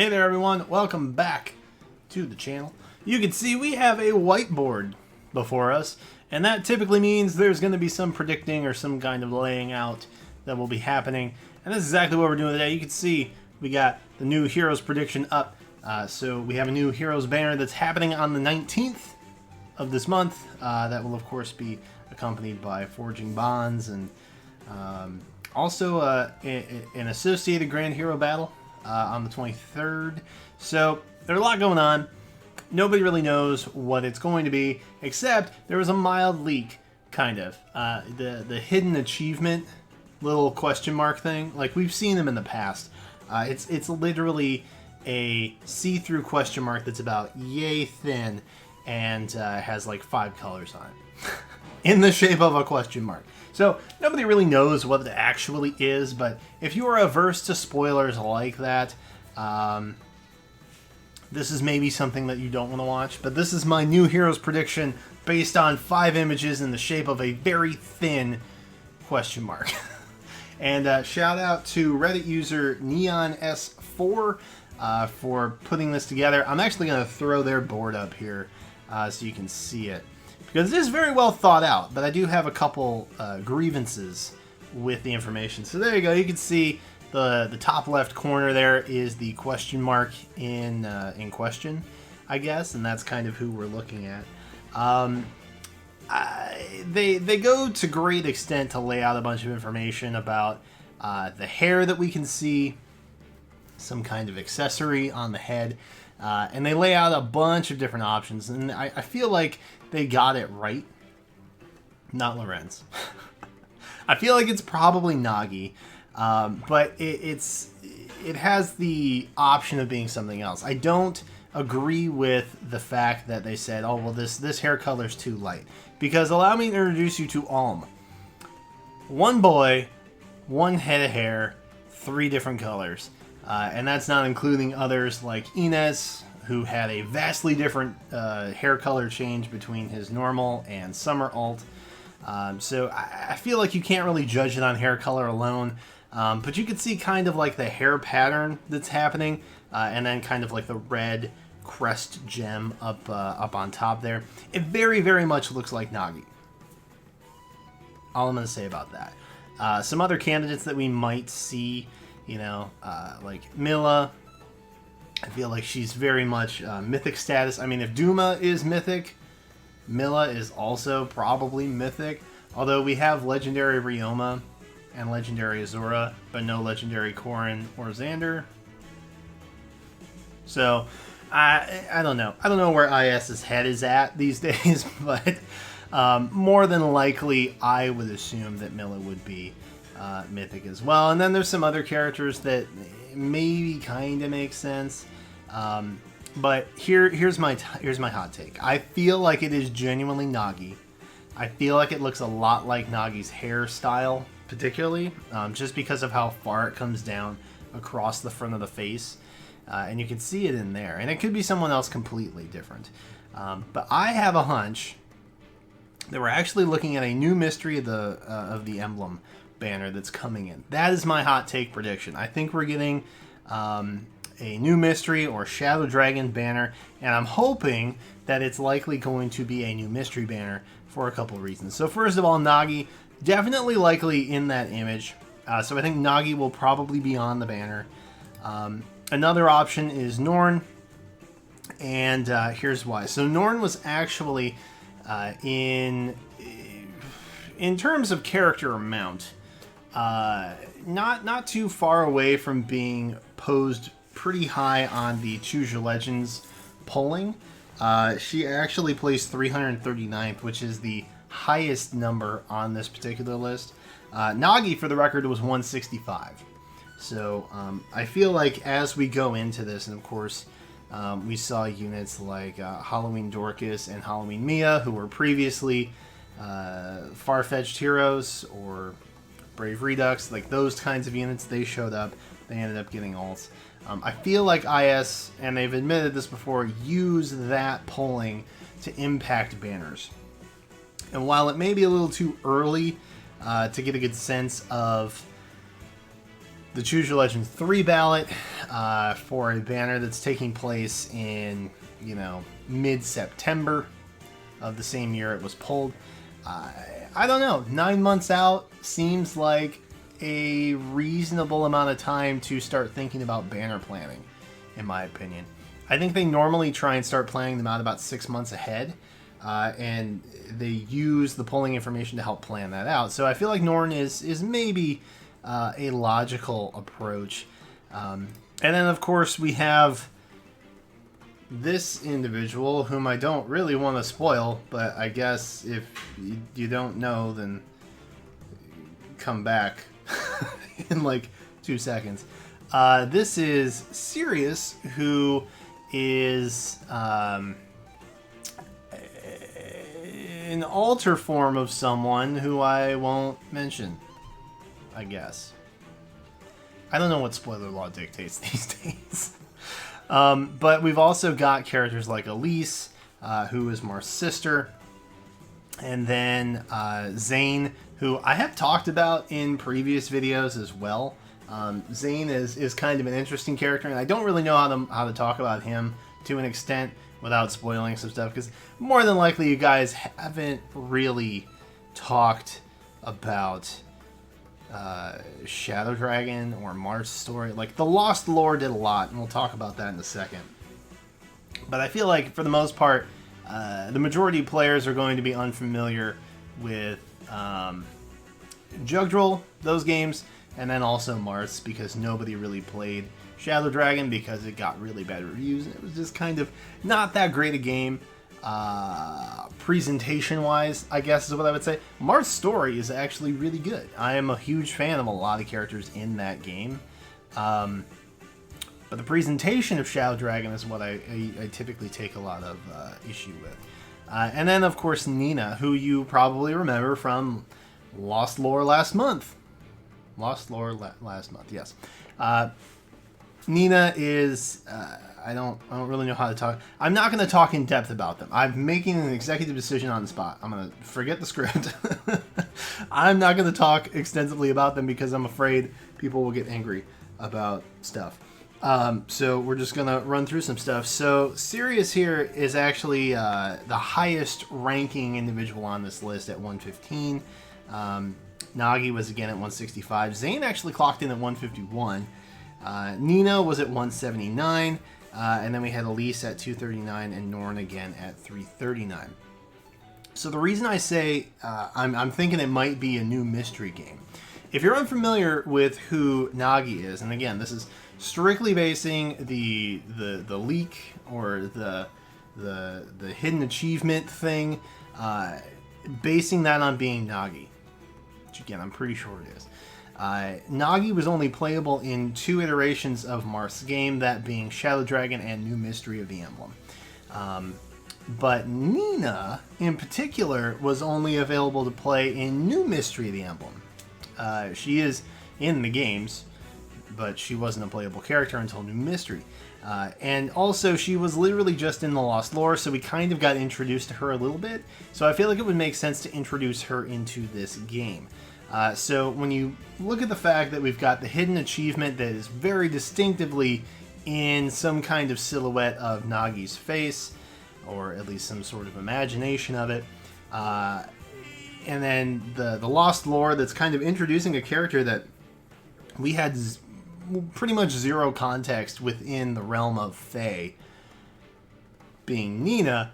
Hey there everyone, welcome back to the channel. You can see we have a whiteboard before us, and that typically means there's going to be some predicting or some kind of laying out that will be happening. And that's exactly what we're doing today. You can see we got the new Heroes prediction up. So we have a new Heroes banner that's happening on the 19th of this month. That will of course be accompanied by Forging Bonds and also an associated Grand Hero battle on the 23rd. So there's a lot going on. Nobody really knows what it's going to be, except there was a mild leak, kind of. The hidden achievement little question mark thing, like we've seen them in the past. It's literally a see-through question mark that's about yay thin and has like 5 colors on it in the shape of a question mark. So nobody really knows what it actually is, but if you are averse to spoilers like that, this is maybe something that you don't want to watch. But this is my new Heroes prediction based on 5 images in the shape of a very thin question mark. And shout out to Reddit user NeonS4 for putting this together. I'm actually going to throw their board up here so you can see it, because it is very well thought out, but I do have a couple grievances with the information. So there you go. You can see the top left corner there is the question mark in question, I guess, and that's kind of who we're looking at. They go to great extent to lay out a bunch of information about the hair that we can see, some kind of accessory on the head, and they lay out a bunch of different options, and I feel like they got it right. Not Lorenz. I feel like it's probably Nagi, but it has the option of being something else. I don't agree with the fact that they said, oh, well, this hair color is too light. Because allow me to introduce you to Alm. One boy, one head of hair, 3 different colors. And that's not including others like Inez, who had a vastly different hair color change between his normal and summer alt. So I feel like you can't really judge it on hair color alone. But you can see kind of like the hair pattern that's happening, and then kind of like the red crest gem up on top there. It very, very much looks like Nagi. All I'm going to say about that. Some other candidates that we might see, you know, like Mila. I feel like she's very much mythic status. I mean, if Duma is mythic, Mila is also probably mythic. Although we have legendary Ryoma and legendary Azura, but no legendary Corrin or Xander. So I don't know. I don't know where IS's head is at these days, but more than likely, I would assume that Mila would be mythic as well. And then there's some other characters that maybe kind of make sense. But here's my hot take. I feel like it is genuinely Nagi. I feel like it looks a lot like Nagi's hairstyle, particularly, just because of how far it comes down across the front of the face. And you can see it in there. And it could be someone else completely different. But I have a hunch that we're actually looking at a new mystery of the Emblem banner that's coming in. That is my hot take prediction. I think we're getting a new mystery or Shadow Dragon banner, and I'm hoping that it's likely going to be a new mystery banner for a couple of reasons. So first of all, Nagi, definitely likely in that image. So I think Nagi will probably be on the banner. Another option is Norn, and here's why. So Norn was actually in terms of character amount, not too far away from being posed pretty high on the Choose Your Legends polling. She actually placed 339th, which is the highest number on this particular list. Nagi, for the record, was 165. So I feel like as we go into this, and of course we saw units like Halloween Dorcas and Halloween Mia, who were previously far-fetched heroes or Brave Redux, like those kinds of units, they showed up. They ended up getting alts. I feel like IS, and they've admitted this before, use that polling to impact banners. And while it may be a little too early to get a good sense of the Choose Your Legend 3 ballot for a banner that's taking place in, mid-September of the same year it was pulled. I don't know. 9 months out seems like a reasonable amount of time to start thinking about banner planning, in my opinion. I think they normally try and start planning them out about 6 months ahead, and they use the polling information to help plan that out. So I feel like Norn is maybe a logical approach. And then, of course, we have this individual, whom I don't really want to spoil, but I guess if you don't know, then come back in like 2 seconds. This is Sirius, who is an alter form of someone who I won't mention, I guess. I don't know what spoiler law dictates these days. But we've also got characters like Elise, who is Marth's sister, and then Zane, who I have talked about in previous videos as well. Zane is kind of an interesting character, and I don't really know how to talk about him to an extent without spoiling some stuff, because more than likely you guys haven't really talked about Shadow Dragon or Marth's story. Like, the Lost lore did a lot, and we'll talk about that in a second. But I feel like, for the most part, the majority of players are going to be unfamiliar with Jugdral, those games, and then also Marth's, because nobody really played Shadow Dragon because it got really bad reviews, and it was just kind of not that great a game. Presentation-wise, I guess is what I would say. Marth's story is actually really good. I am a huge fan of a lot of characters in that game. But the presentation of Shadow Dragon is what I typically take a lot of issue with. And then, of course, Nyna, who you probably remember from Lost Lore last month. Last month, yes. Nyna is... I don't really know how to talk. I'm not going to talk in depth about them. I'm making an executive decision on the spot. I'm going to forget the script. I'm not going to talk extensively about them because I'm afraid people will get angry about stuff. So we're just going to run through some stuff. So Sirius here is actually the highest ranking individual on this list at 115. Nagi was again at 165. Zane actually clocked in at 151. Nyna was at 179. And then we had Elise at 239 and Norn again at 339. So the reason I say I'm thinking it might be a new mystery game. If you're unfamiliar with who Nagi is, and again, this is strictly basing the leak or the hidden achievement thing, basing that on being Nagi, which again I'm pretty sure it is. Nagi was only playable in 2 iterations of Marth's game, that being Shadow Dragon and New Mystery of the Emblem. But Nyna, in particular, was only available to play in New Mystery of the Emblem. She is in the games, but she wasn't a playable character until New Mystery. And also, she was literally just in the Lost Lore, so we kind of got introduced to her a little bit. So I feel like it would make sense to introduce her into this game. So when you look at the fact that we've got the hidden achievement that is very distinctively in some kind of silhouette of Nagi's face, or at least some sort of imagination of it, and then the Lost Lore that's kind of introducing a character that we had pretty much zero context within the realm of Fae, being Nyna,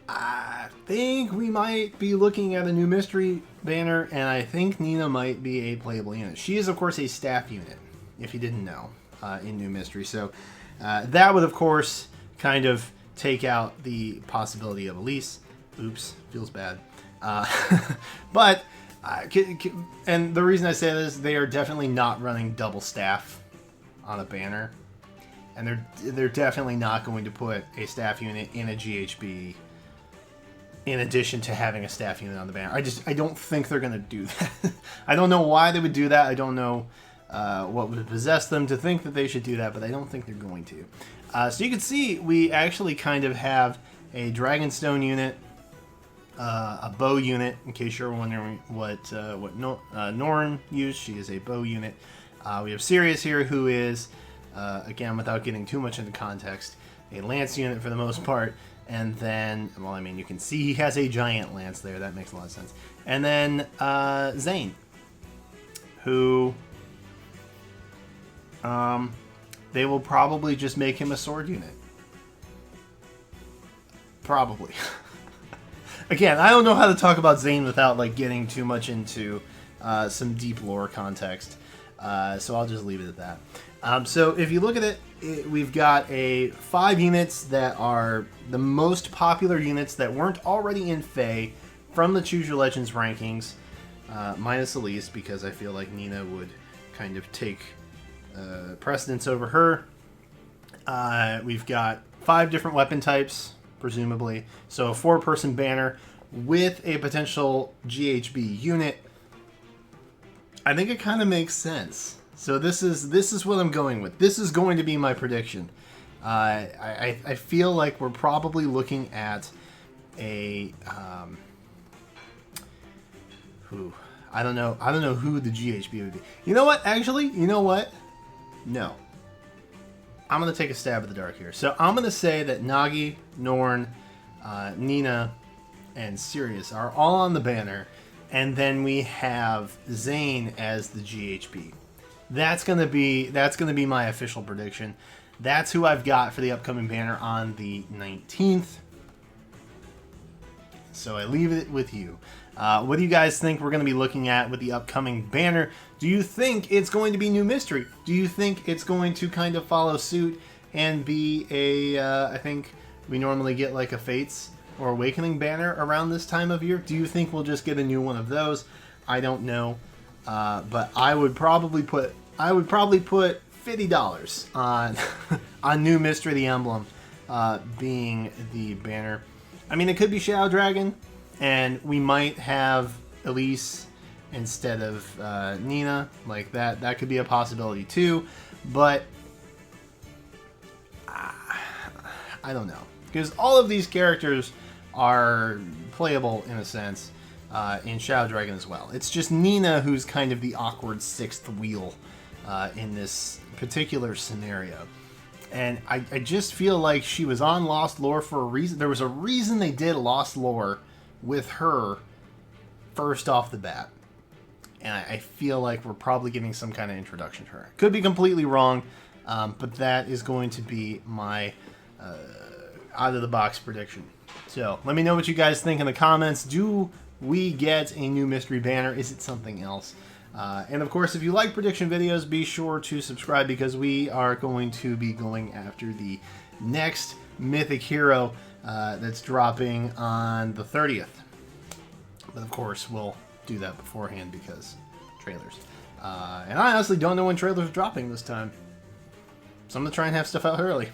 I think we might be looking at a new mystery banner, and I think Nyna might be a playable unit. She is, of course, a staff unit, if you didn't know, in New Mystery. So that would, of course, kind of take out the possibility of Elise. Oops, feels bad. But, and the reason I say this, they are definitely not running double staff on a banner. And they're definitely not going to put a staff unit in a GHB in addition to having a staff unit on the banner. I don't think they're going to do that. I don't know why they would do that. I don't know what would possess them to think that they should do that, but I don't think they're going to. So you can see we actually kind of have a Dragonstone unit, a bow unit, in case you're wondering what Norn used. She is a bow unit. We have Sirius here, who is, again, without getting too much into context, a lance unit for the most part. And then, well, I mean, you can see he has a giant lance there. That makes a lot of sense. And then Zane, who they will probably just make him a sword unit. Probably. Again, I don't know how to talk about Zane without like getting too much into some deep lore context. So I'll just leave it at that. So if you look at it, we've got 5 units that are the most popular units that weren't already in FEH from the Choose Your Legends rankings, minus Elise, because I feel like Nyna would kind of take precedence over her. We've got 5 different weapon types, presumably. So a 4-person banner with a potential GHB unit. I think it kind of makes sense. So this is what I'm going with. This is going to be my prediction. I feel like we're probably looking at a I don't know who the GHB would be. You know what? Actually, you know what? No. I'm gonna take a stab at the dark here. So I'm gonna say that Nagi, Norn, Nyna, and Sirius are all on the banner, and then we have Zane as the GHB. That's gonna be my official prediction. That's who I've got for the upcoming banner on the 19th. So I leave it with you. What do you guys think we're going to be looking at with the upcoming banner? Do you think it's going to be new mystery? Do you think it's going to kind of follow suit and be I think we normally get like a Fates or Awakening banner around this time of year? Do you think we'll just get a new one of those? I don't know. But I would probably put $50 on on new mystery, the Emblem, being the banner. I mean, it could be Shadow Dragon, and we might have Elise instead of Nyna. Like that could be a possibility too. But I don't know, because all of these characters are playable in a sense in Shadow Dragon as well. It's just Nyna who's kind of the awkward 6th wheel in this particular scenario. And I just feel like she was on Lost Lore for a reason. There was a reason they did Lost Lore with her first off the bat. And I feel like we're probably getting some kind of introduction to her. Could be completely wrong, but that is going to be my out-of-the-box prediction. So let me know what you guys think in the comments. Do we get a new mystery banner? Is it something else? And of course, if you like prediction videos, be sure to subscribe, because we are going to be going after the next mythic hero that's dropping on the 30th. But of course, we'll do that beforehand because trailers. And I honestly don't know when trailers are dropping this time. So I'm going to try and have stuff out early.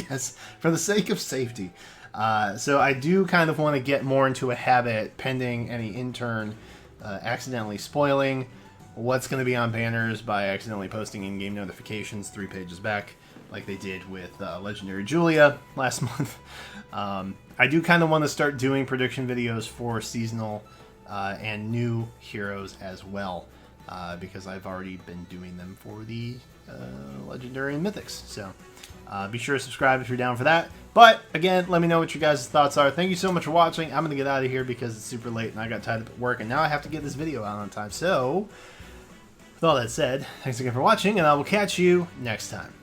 Yes, for the sake of safety. So I do kind of want to get more into a habit, pending any intern accidentally spoiling what's going to be on banners by accidentally posting in-game notifications 3 pages back, like they did with Legendary Julia last month. I do kind of want to start doing prediction videos for seasonal and new heroes as well, because I've already been doing them for the Legendary and Mythics. So be sure to subscribe if you're down for that. But again, let me know what your guys' thoughts are. Thank you so much for watching. I'm going to get out of here because it's super late and I got tied up at work, and now I have to get this video out on time. So with all that said, thanks again for watching, and I will catch you next time.